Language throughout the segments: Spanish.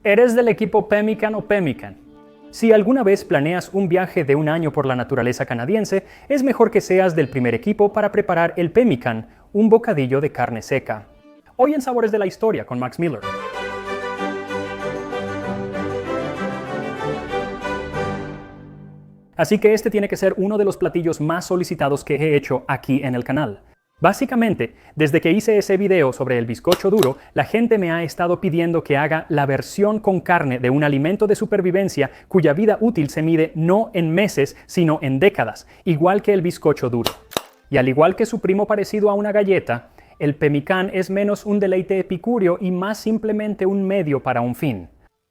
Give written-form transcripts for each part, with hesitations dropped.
¿Eres del equipo pemmican o pemmican? Si alguna vez planeas un viaje de un año por la naturaleza canadiense, es mejor que seas del primer equipo para preparar el pemmican, un bocadillo de carne seca. Hoy en Sabores de la Historia con Max Miller. Así que este tiene que ser uno de los platillos más solicitados que he hecho aquí en el canal. Básicamente, desde que hice ese video sobre el bizcocho duro, la gente me ha estado pidiendo que haga la versión con carne de un alimento de supervivencia cuya vida útil se mide no en meses, sino en décadas, igual que el bizcocho duro. Y al igual que su primo parecido a una galleta, el pemmican es menos un deleite epicúreo y más simplemente un medio para un fin.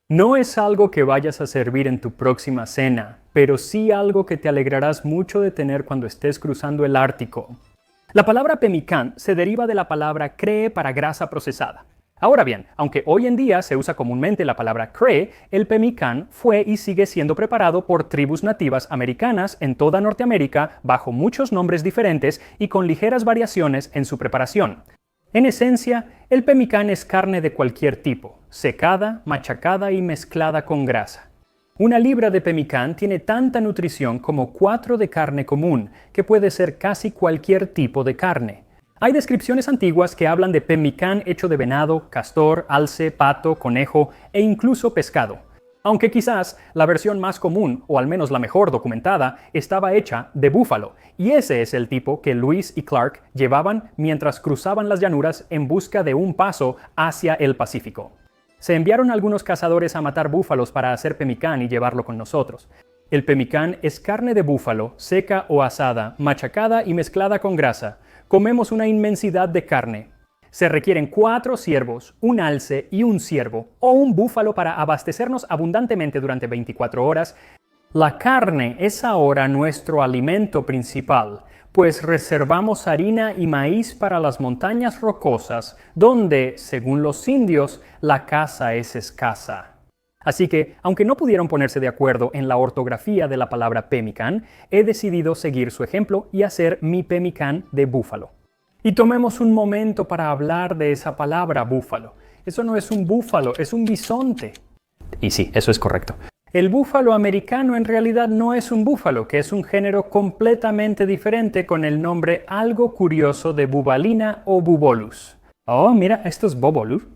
No es algo que vayas a servir en tu próxima cena, pero sí algo que te alegrarás mucho de tener cuando estés cruzando el Ártico. La palabra pemmican se deriva de la palabra cree para grasa procesada. Ahora bien, aunque hoy en día se usa comúnmente la palabra cree, el pemmican fue y sigue siendo preparado por tribus nativas americanas en toda Norteamérica bajo muchos nombres diferentes y con ligeras variaciones en su preparación. En esencia, el pemmican es carne de cualquier tipo, secada, machacada y mezclada con grasa. Una libra de pemmican tiene tanta nutrición como 4 de carne común, que puede ser casi cualquier tipo de carne. Hay descripciones antiguas que hablan de pemmican hecho de venado, castor, alce, pato, conejo e incluso pescado. Aunque quizás la versión más común, o al menos la mejor documentada, estaba hecha de búfalo, y ese es el tipo que Lewis y Clark llevaban mientras cruzaban las llanuras en busca de un paso hacia el Pacífico. Se enviaron algunos cazadores a matar búfalos para hacer pemmican y llevarlo con nosotros. El pemmican es carne de búfalo, seca o asada, machacada y mezclada con grasa. Comemos una inmensidad de carne. Se requieren 4 ciervos, un alce y un ciervo, o un búfalo para abastecernos abundantemente durante 24 horas. La carne es ahora nuestro alimento principal, pues reservamos harina y maíz para las montañas rocosas, donde, según los indios, la caza es escasa. Así que, aunque no pudieron ponerse de acuerdo en la ortografía de la palabra pemmican, he decidido seguir su ejemplo y hacer mi pemmican de búfalo. Y tomemos un momento para hablar de esa palabra búfalo. Eso no es un búfalo, es un bisonte. Y sí, eso es correcto. El búfalo americano en realidad no es un búfalo, que es un género completamente diferente con el nombre algo curioso de bubalina o bubolus. Oh, mira, esto es bobolus.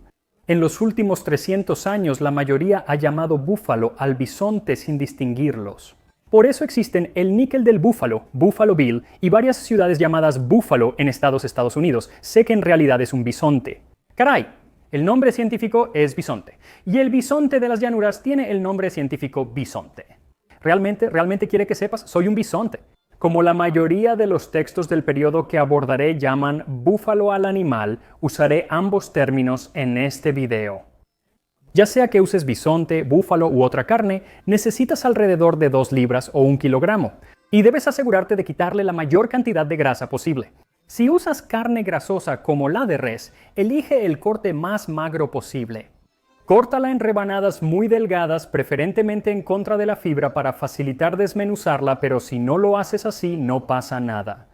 En los últimos 300 años la mayoría ha llamado búfalo al bisonte sin distinguirlos. Por eso existen el níquel del búfalo, Buffalo Bill, y varias ciudades llamadas Búfalo en Estados Unidos. Sé que en realidad es un bisonte. ¡Caray! El nombre científico es bisonte. Y el bisonte de las llanuras tiene el nombre científico bisonte. ¿Realmente quiere que sepas? Soy un bisonte. Como la mayoría de los textos del periodo que abordaré llaman búfalo al animal, usaré ambos términos en este video. Ya sea que uses bisonte, búfalo u otra carne, necesitas alrededor de 2 libras o 1 kilogramo, y debes asegurarte de quitarle la mayor cantidad de grasa posible. Si usas carne grasosa como la de res, elige el corte más magro posible. Córtala en rebanadas muy delgadas, preferentemente en contra de la fibra para facilitar desmenuzarla, pero si no lo haces así, no pasa nada.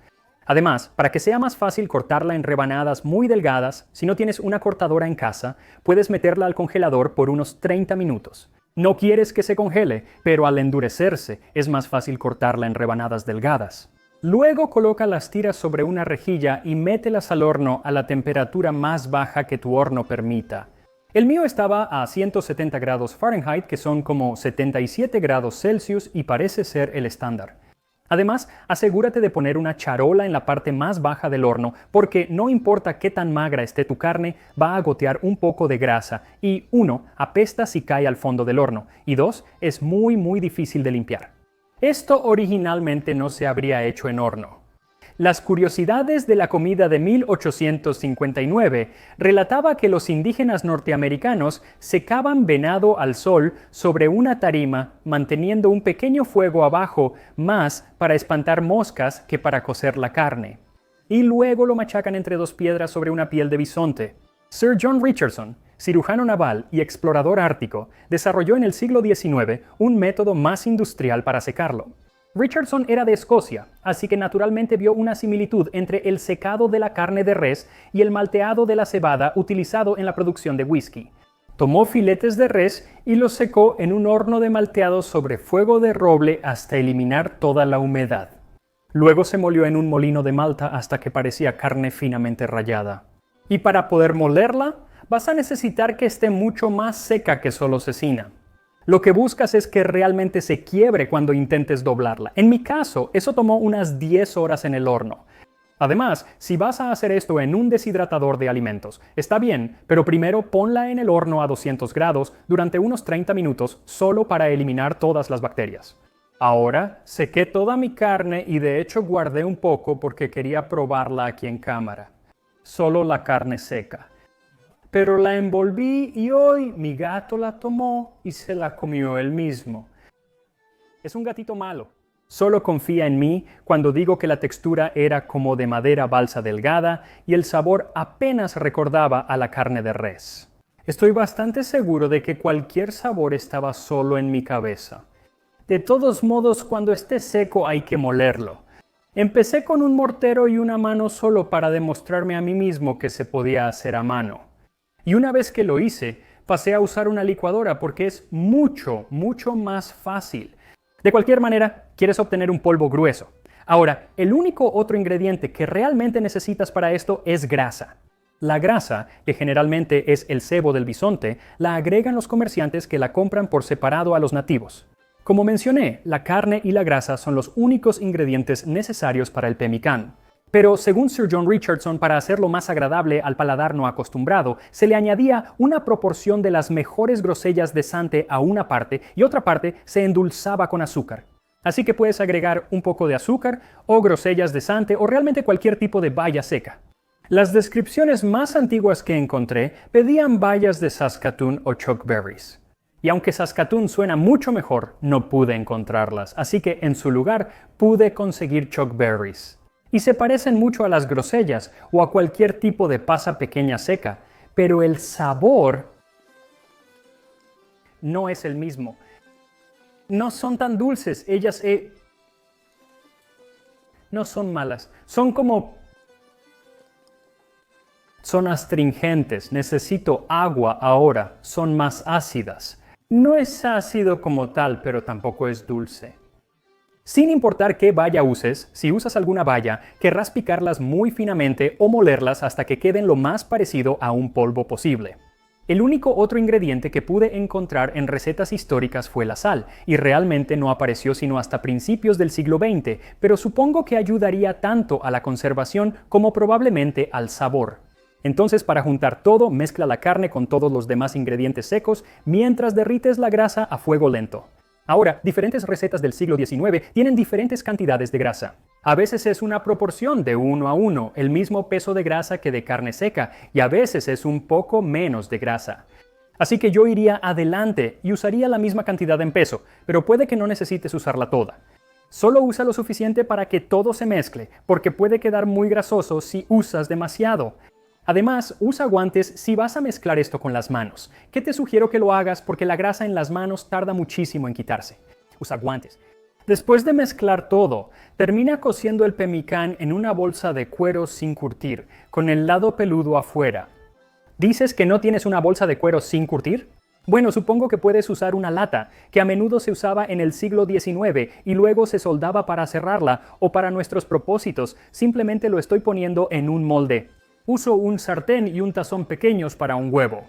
Además, para que sea más fácil cortarla en rebanadas muy delgadas, si no tienes una cortadora en casa, puedes meterla al congelador por unos 30 minutos. No quieres que se congele, pero al endurecerse es más fácil cortarla en rebanadas delgadas. Luego coloca las tiras sobre una rejilla y mételas al horno a la temperatura más baja que tu horno permita. El mío estaba a 170 grados Fahrenheit, que son como 77 grados Celsius, y parece ser el estándar. Además, asegúrate de poner una charola en la parte más baja del horno, porque no importa qué tan magra esté tu carne, va a gotear un poco de grasa y 1. Apesta si cae al fondo del horno, y 2. Es muy difícil de limpiar. Esto originalmente no se habría hecho en horno. Las curiosidades de la comida de 1859 relataba que los indígenas norteamericanos secaban venado al sol sobre una tarima, manteniendo un pequeño fuego abajo, más para espantar moscas que para cocer la carne. Y luego lo machacan entre 2 piedras sobre una piel de bisonte. Sir John Richardson, cirujano naval y explorador ártico, desarrolló en el siglo XIX un método más industrial para secarlo. Richardson era de Escocia, así que naturalmente vio una similitud entre el secado de la carne de res y el malteado de la cebada utilizado en la producción de whisky. Tomó filetes de res y los secó en un horno de malteado sobre fuego de roble hasta eliminar toda la humedad. Luego se molió en un molino de malta hasta que parecía carne finamente rallada. Y para poder molerla, vas a necesitar que esté mucho más seca que solo cecina. Lo que buscas es que realmente se quiebre cuando intentes doblarla. En mi caso, eso tomó unas 10 horas en el horno. Además, si vas a hacer esto en un deshidratador de alimentos, está bien, pero primero ponla en el horno a 200 grados durante unos 30 minutos solo para eliminar todas las bacterias. Ahora, sequé toda mi carne y de hecho guardé un poco porque quería probarla aquí en cámara. Solo la carne seca. Pero la envolví y hoy mi gato la tomó y se la comió él mismo. Es un gatito malo. Solo confía en mí cuando digo que la textura era como de madera balsa delgada y el sabor apenas recordaba a la carne de res. Estoy bastante seguro de que cualquier sabor estaba solo en mi cabeza. De todos modos, cuando esté seco hay que molerlo. Empecé con un mortero y una mano solo para demostrarme a mí mismo que se podía hacer a mano. Y una vez que lo hice, pasé a usar una licuadora porque es mucho más fácil. De cualquier manera, quieres obtener un polvo grueso. Ahora, el único otro ingrediente que realmente necesitas para esto es grasa. La grasa, que generalmente es el sebo del bisonte, la agregan los comerciantes que la compran por separado a los nativos. Como mencioné, la carne y la grasa son los únicos ingredientes necesarios para el pemmican. Pero según Sir John Richardson, para hacerlo más agradable al paladar no acostumbrado, se le añadía una proporción de las mejores grosellas de Zante a una parte y otra parte se endulzaba con azúcar. Así que puedes agregar un poco de azúcar o grosellas de Zante o realmente cualquier tipo de baya seca. Las descripciones más antiguas que encontré pedían bayas de Saskatoon o chokeberries. Y aunque Saskatoon suena mucho mejor, no pude encontrarlas, así que en su lugar pude conseguir chokeberries. Y se parecen mucho a las grosellas o a cualquier tipo de pasa pequeña seca, pero el sabor no es el mismo. No son tan dulces, ellas no son malas, son astringentes, necesito agua ahora, son más ácidas. No es ácido como tal, pero tampoco es dulce. Sin importar qué baya uses, si usas alguna baya, querrás picarlas muy finamente o molerlas hasta que queden lo más parecido a un polvo posible. El único otro ingrediente que pude encontrar en recetas históricas fue la sal, y realmente no apareció sino hasta principios del siglo XX, pero supongo que ayudaría tanto a la conservación como probablemente al sabor. Entonces, para juntar todo, mezcla la carne con todos los demás ingredientes secos mientras derrites la grasa a fuego lento. Ahora, diferentes recetas del siglo XIX tienen diferentes cantidades de grasa. A veces es una proporción de 1 a 1, el mismo peso de grasa que de carne seca, y a veces es un poco menos de grasa. Así que yo iría adelante y usaría la misma cantidad en peso, pero puede que no necesites usarla toda. Solo usa lo suficiente para que todo se mezcle, porque puede quedar muy grasoso si usas demasiado. Además, usa guantes si vas a mezclar esto con las manos, que te sugiero que lo hagas porque la grasa en las manos tarda muchísimo en quitarse. Usa guantes. Después de mezclar todo, termina cociendo el pemmican en una bolsa de cuero sin curtir, con el lado peludo afuera. ¿Dices que no tienes una bolsa de cuero sin curtir? Bueno, supongo que puedes usar una lata, que a menudo se usaba en el siglo XIX y luego se soldaba para cerrarla, o para nuestros propósitos, simplemente lo estoy poniendo en un molde. Uso un sartén y un tazón pequeños para un huevo.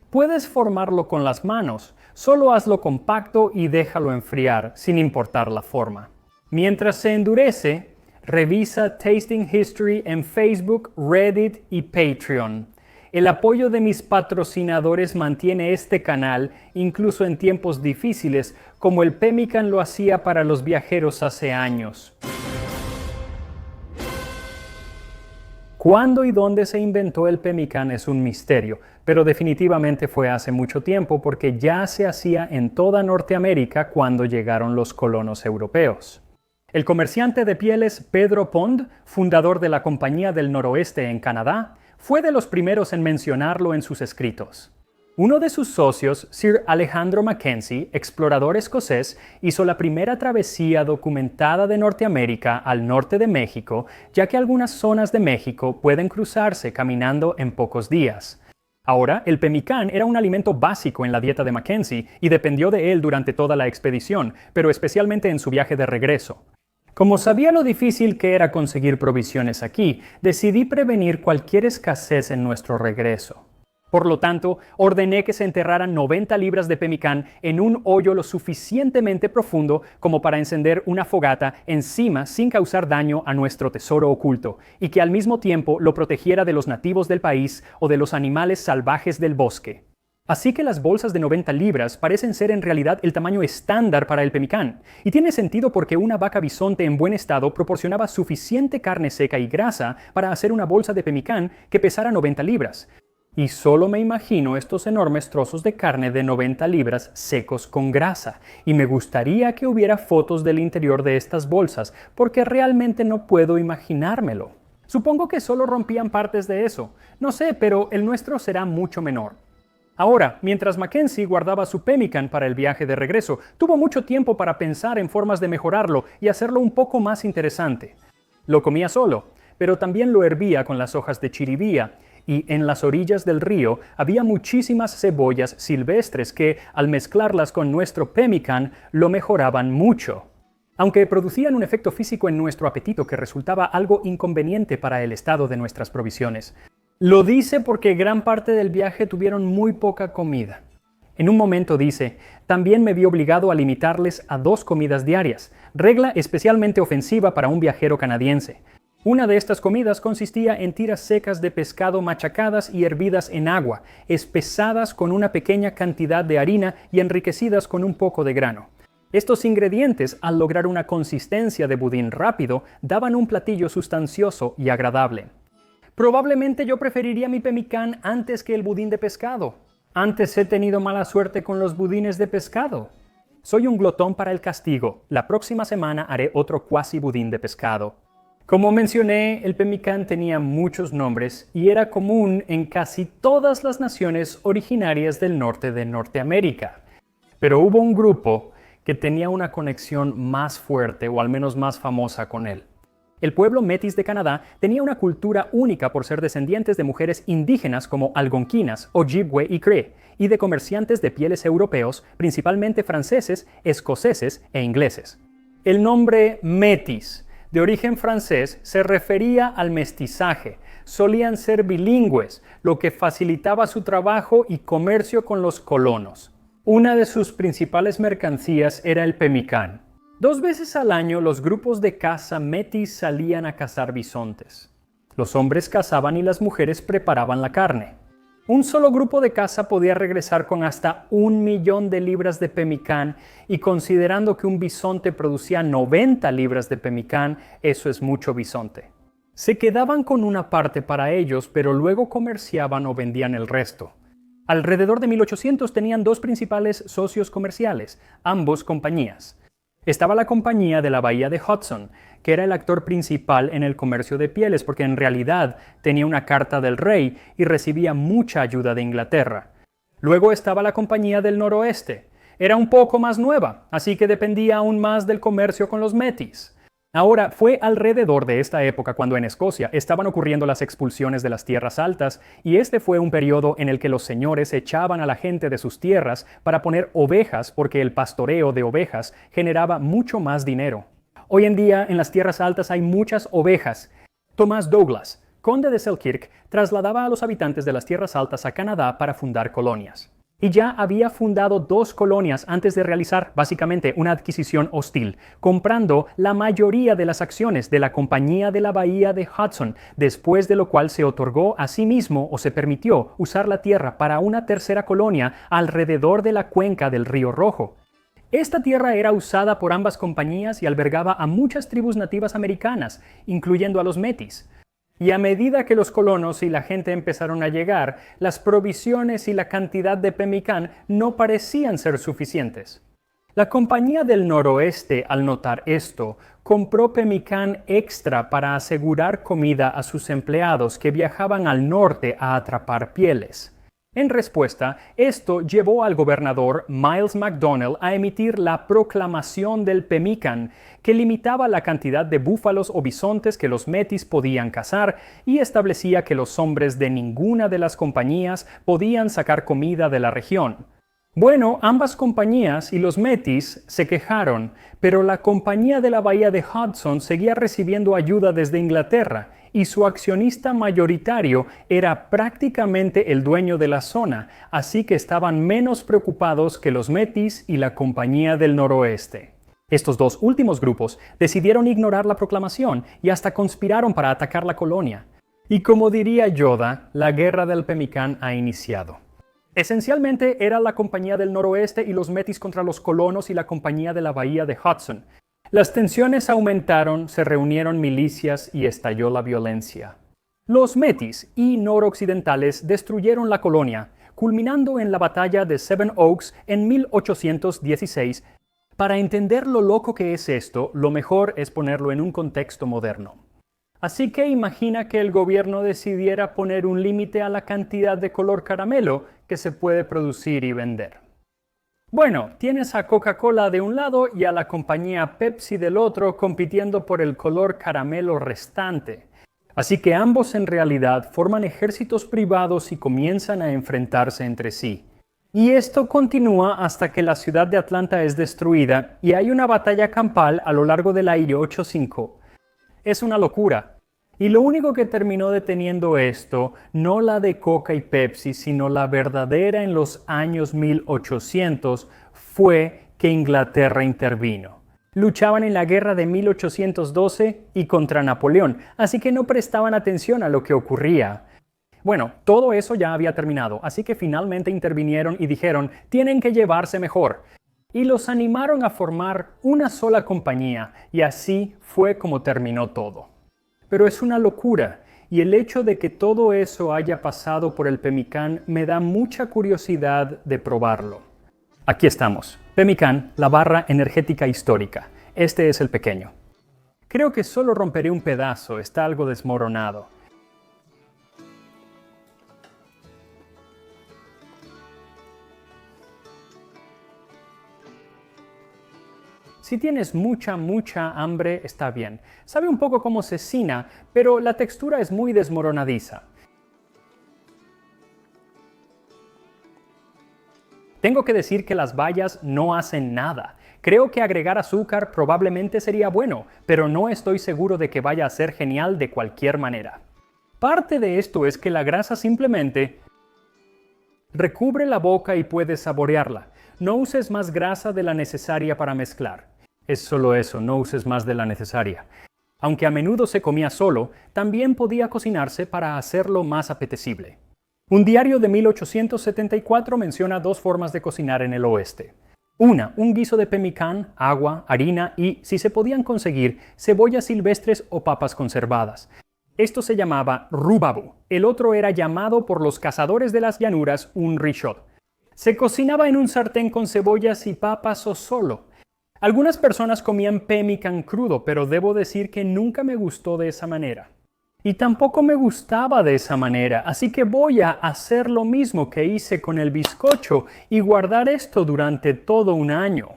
Puedes formarlo con las manos, solo hazlo compacto y déjalo enfriar, sin importar la forma. Mientras se endurece, revisa Tasting History en Facebook, Reddit y Patreon. El apoyo de mis patrocinadores mantiene este canal, incluso en tiempos difíciles, como el pemmican lo hacía para los viajeros hace años. ¿Cuándo y dónde se inventó el pemmican es un misterio, pero definitivamente fue hace mucho tiempo porque ya se hacía en toda Norteamérica cuando llegaron los colonos europeos. El comerciante de pieles Pedro Pond, fundador de la Compañía del Noroeste en Canadá, fue de los primeros en mencionarlo en sus escritos. Uno de sus socios, Sir Alejandro Mackenzie, explorador escocés, hizo la primera travesía documentada de Norteamérica al norte de México, ya que algunas zonas de México pueden cruzarse caminando en pocos días. Ahora, el pemicán era un alimento básico en la dieta de Mackenzie y dependió de él durante toda la expedición, pero especialmente en su viaje de regreso. Como sabía lo difícil que era conseguir provisiones aquí, decidí prevenir cualquier escasez en nuestro regreso. Por lo tanto, ordené que se enterraran 90 libras de pemicán en un hoyo lo suficientemente profundo como para encender una fogata encima sin causar daño a nuestro tesoro oculto, y que al mismo tiempo lo protegiera de los nativos del país o de los animales salvajes del bosque. Así que las bolsas de 90 libras parecen ser en realidad el tamaño estándar para el pemicán, y tiene sentido porque una vaca bisonte en buen estado proporcionaba suficiente carne seca y grasa para hacer una bolsa de pemicán que pesara 90 libras. Y solo me imagino estos enormes trozos de carne de 90 libras secos con grasa, y me gustaría que hubiera fotos del interior de estas bolsas, porque realmente no puedo imaginármelo. Supongo que solo rompían partes de eso, no sé, pero el nuestro será mucho menor. Ahora, mientras Mackenzie guardaba su pemmican para el viaje de regreso, tuvo mucho tiempo para pensar en formas de mejorarlo y hacerlo un poco más interesante. Lo comía solo, pero también lo hervía con las hojas de chiribía, y en las orillas del río había muchísimas cebollas silvestres que, al mezclarlas con nuestro pemmican, lo mejoraban mucho. Aunque producían un efecto físico en nuestro apetito que resultaba algo inconveniente para el estado de nuestras provisiones. Lo dice porque gran parte del viaje tuvieron muy poca comida. En un momento dice, también me vi obligado a limitarles a 2 comidas diarias, regla especialmente ofensiva para un viajero canadiense. Una de estas comidas consistía en tiras secas de pescado machacadas y hervidas en agua, espesadas con una pequeña cantidad de harina y enriquecidas con un poco de grano. Estos ingredientes, al lograr una consistencia de budín rápido, daban un platillo sustancioso y agradable. Probablemente yo preferiría mi pemicán antes que el budín de pescado. Antes he tenido mala suerte con los budines de pescado. Soy un glotón para el castigo. La próxima semana haré otro cuasi budín de pescado. Como mencioné, el pemicán tenía muchos nombres y era común en casi todas las naciones originarias del norte de Norteamérica. Pero hubo un grupo que tenía una conexión más fuerte o al menos más famosa con él. El pueblo Métis de Canadá tenía una cultura única por ser descendientes de mujeres indígenas como algonquinas, Ojibwe y Cree, y de comerciantes de pieles europeos, principalmente franceses, escoceses e ingleses. El nombre Métis, de origen francés, se refería al mestizaje. Solían ser bilingües, lo que facilitaba su trabajo y comercio con los colonos. Una de sus principales mercancías era el pemicán. 2 veces al año los grupos de caza Métis salían a cazar bisontes. Los hombres cazaban y las mujeres preparaban la carne. Un solo grupo de caza podía regresar con hasta 1 millón de libras de pemicán, y considerando que un bisonte producía 90 libras de pemicán, eso es mucho bisonte. Se quedaban con una parte para ellos, pero luego comerciaban o vendían el resto. Alrededor de 1800 tenían 2 principales socios comerciales, ambos compañías. Estaba la compañía de la bahía de Hudson, que era el actor principal en el comercio de pieles porque en realidad tenía una carta del rey y recibía mucha ayuda de Inglaterra. Luego estaba la compañía del noroeste. Era un poco más nueva, así que dependía aún más del comercio con los Métis. Ahora, fue alrededor de esta época cuando en Escocia estaban ocurriendo las expulsiones de las tierras altas, y este fue un periodo en el que los señores echaban a la gente de sus tierras para poner ovejas porque el pastoreo de ovejas generaba mucho más dinero. Hoy en día en las tierras altas hay muchas ovejas. Thomas Douglas, conde de Selkirk, trasladaba a los habitantes de las tierras altas a Canadá para fundar colonias. Y ya había fundado 2 colonias antes de realizar básicamente una adquisición hostil, comprando la mayoría de las acciones de la Compañía de la Bahía de Hudson, después de lo cual se otorgó a sí mismo o se permitió usar la tierra para una tercera colonia alrededor de la cuenca del Río Rojo. Esta tierra era usada por ambas compañías y albergaba a muchas tribus nativas americanas, incluyendo a los Métis. Y a medida que los colonos y la gente empezaron a llegar, las provisiones y la cantidad de pemicán no parecían ser suficientes. La Compañía del Noroeste, al notar esto, compró pemicán extra para asegurar comida a sus empleados que viajaban al norte a atrapar pieles. En respuesta, esto llevó al gobernador Miles McDonnell a emitir la Proclamación del Pemmican, que limitaba la cantidad de búfalos o bisontes que los Metis podían cazar y establecía que los hombres de ninguna de las compañías podían sacar comida de la región. Bueno, ambas compañías y los Metis se quejaron, pero la compañía de la bahía de Hudson seguía recibiendo ayuda desde Inglaterra y su accionista mayoritario era prácticamente el dueño de la zona, así que estaban menos preocupados que los Metis y la Compañía del Noroeste. Estos dos últimos grupos decidieron ignorar la proclamación y hasta conspiraron para atacar la colonia. Y como diría Yoda, la guerra del Pemmican ha iniciado. Esencialmente era la Compañía del Noroeste y los Metis contra los colonos y la Compañía de la Bahía de Hudson. Las tensiones aumentaron, se reunieron milicias y estalló la violencia. Los Metis y noroccidentales destruyeron la colonia, culminando en la batalla de Seven Oaks en 1816. Para entender lo loco que es esto, lo mejor es ponerlo en un contexto moderno. Así que imagina que el gobierno decidiera poner un límite a la cantidad de color caramelo que se puede producir y vender. Bueno, tienes a Coca-Cola de un lado y a la compañía Pepsi del otro compitiendo por el color caramelo restante. Así que ambos en realidad forman ejércitos privados y comienzan a enfrentarse entre sí. Y esto continúa hasta que la ciudad de Atlanta es destruida y hay una batalla campal a lo largo del I-85. Es una locura. Y lo único que terminó deteniendo esto, no la de Coca y Pepsi, sino la verdadera en los años 1800, fue que Inglaterra intervino. Luchaban en la guerra de 1812 y contra Napoleón, así que no prestaban atención a lo que ocurría. Bueno, todo eso ya había terminado, así que finalmente intervinieron y dijeron, tienen que llevarse mejor. Y los animaron a formar una sola compañía, y así fue como terminó todo. Pero es una locura, y el hecho de que todo eso haya pasado por el Pemmican me da mucha curiosidad de probarlo. Aquí estamos. Pemmican, la barra energética histórica. Este es el pequeño. Creo que solo romperé un pedazo, está algo desmoronado. Si tienes mucha hambre, está bien. Sabe un poco como cecina, pero la textura es muy desmoronadiza. Tengo que decir que las bayas no hacen nada. Creo que agregar azúcar probablemente sería bueno, pero no estoy seguro de que vaya a ser genial de cualquier manera. Parte de esto es que la grasa simplemente recubre la boca y puedes saborearla. No uses más grasa de la necesaria para mezclar. Es solo eso, no uses más de la necesaria. Aunque a menudo se comía solo, también podía cocinarse para hacerlo más apetecible. Un diario de 1874 menciona dos formas de cocinar en el oeste. Una, un guiso de pemmican, agua, harina y, si se podían conseguir, cebollas silvestres o papas conservadas. Esto se llamaba rhubarb. El otro era llamado por los cazadores de las llanuras un richot. Se cocinaba en un sartén con cebollas y papas o solo. Algunas personas comían pemmican crudo, pero debo decir que nunca me gustó de esa manera. Y tampoco me gustaba de esa manera, así que voy a hacer lo mismo que hice con el bizcocho y guardar esto durante todo un año.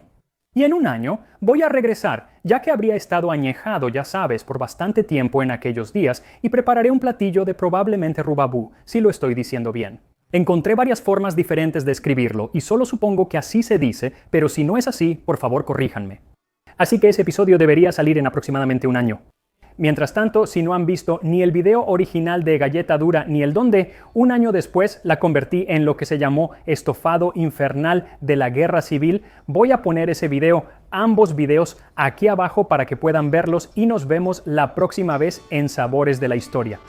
Y en un año voy a regresar, ya que habría estado añejado, ya sabes, por bastante tiempo en aquellos días, y prepararé un platillo de probablemente rhubarb, si lo estoy diciendo bien. Encontré varias formas diferentes de escribirlo y solo supongo que así se dice, pero si no es así, por favor corríjanme. Así que ese episodio debería salir en aproximadamente un año. Mientras tanto, si no han visto ni el video original de Galleta Dura ni el dónde, un año después la convertí en lo que se llamó Estofado Infernal de la Guerra Civil. Voy a poner ese video, ambos videos, aquí abajo para que puedan verlos y nos vemos la próxima vez en Sabores de la Historia.